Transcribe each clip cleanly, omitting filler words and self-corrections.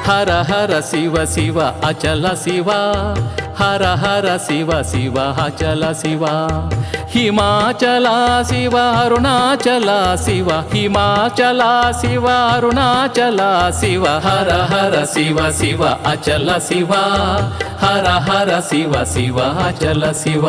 హర హర శివ శివ అచల శివ హర హర శివ శివ అచల శివ హిమాచల శివ అరుణాచల శివ హిమాచల శివ అరుణాచల శివ హర హర శివ శివ అచల శివ హర హర శివ శివ అచల శివ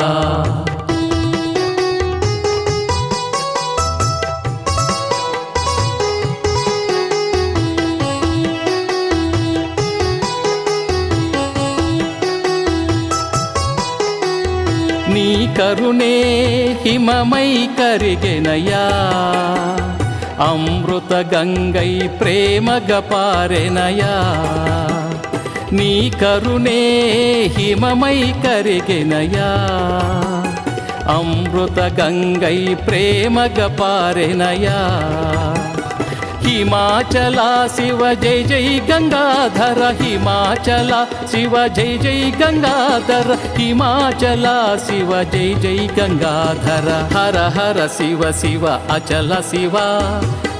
నీ కరుణే హిమమై కరిగెనయా అమృత గంగై ప్రేమగ పారెనయా నీ కరుణే హిమమై కరిగెనయా అమృత గంగై ప్రేమగ పారెనయా హిమాచల శివ జై జై గంగాధర హిమాచల శివ జై జై గంగాధర హిమాచల శివ జై జై గంగాధర హర హర శివ శివ అచల శివ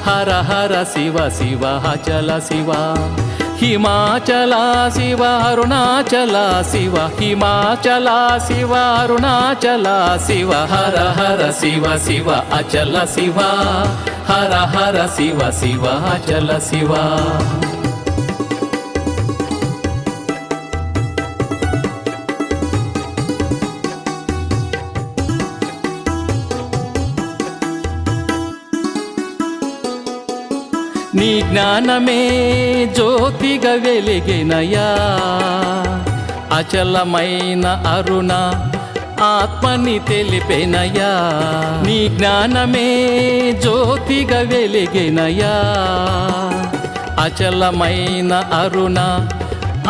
హర హర శివ శివ అచల శివ హిమాచల శివ అరుణాచల శివ హిమాచల శివ అరుణాచల శివ హర హర శివ శివ అచల శివ హర హర శివ శివ అచల శివ నీ జ్ఞానమే జ్యోతిగా వెలిగినయా అచలమైన అరుణ ఆత్మని తెలిపెనయా నీ జ్ఞానమే జ్యోతిగా వెలిగినయా అచలమైన అరుణ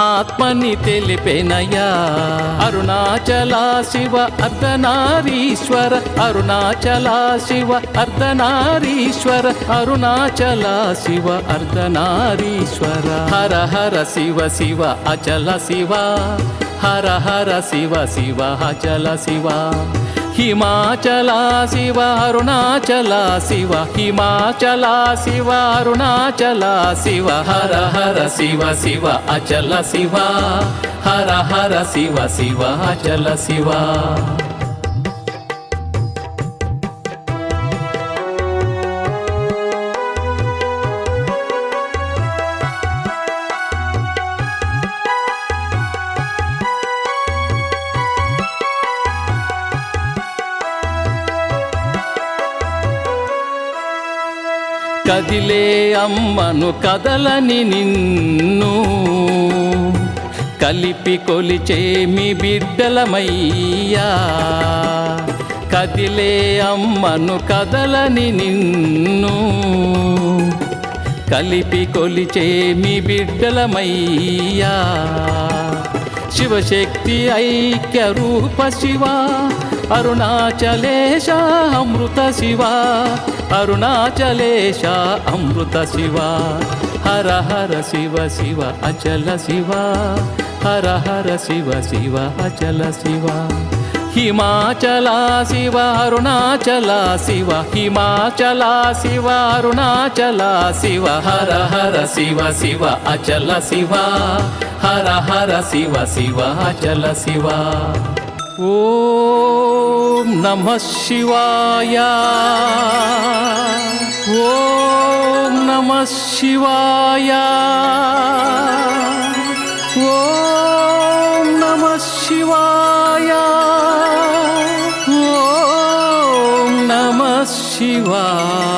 ఆత్మని తెలిపెనయా అరుణాచల శివ అర్ధనారీశ్వర అరుణాచల శివ అర్ధనారీశ్వర అరుణాచల శివ అర్ధనారీశ్వర హర హర శివ శివ అచల శివ హర హర శివ శివ అచల శివ హిమాచల శివ అరుణాచల శివ హిమాచల శివ అరుణాచల శివ హర హర శివ శివ అచల శివ హర హర శివ శివ అచల శివ కదిలే అమ్మను కదలని నిన్ను కలిపి కొలిచే మీ బిడ్డలమయ్యా కదిలే అమ్మను కదలని నిన్ను కలిపి కొలిచే మీ బిడ్డలమయ్యా శివశక్తి ఐక్య రూప శివ అరుణాచలేశ అమృత శివ అరుణాచలేశ అమృత శివ హర హర శివ శివ అచల శివ హర హర శివ శివ అచల శివ హిమాచల శివ అరుణాచల శివ హిమాచల శివ అరుణాచల శివ హర హర శివ శివ అచల శివ హర హర శివ శివ అచల శివ ఓం నమః శివాయ ఓం నమః శివాయ ఓం నమః శివాయ ఓం నమః శివాయ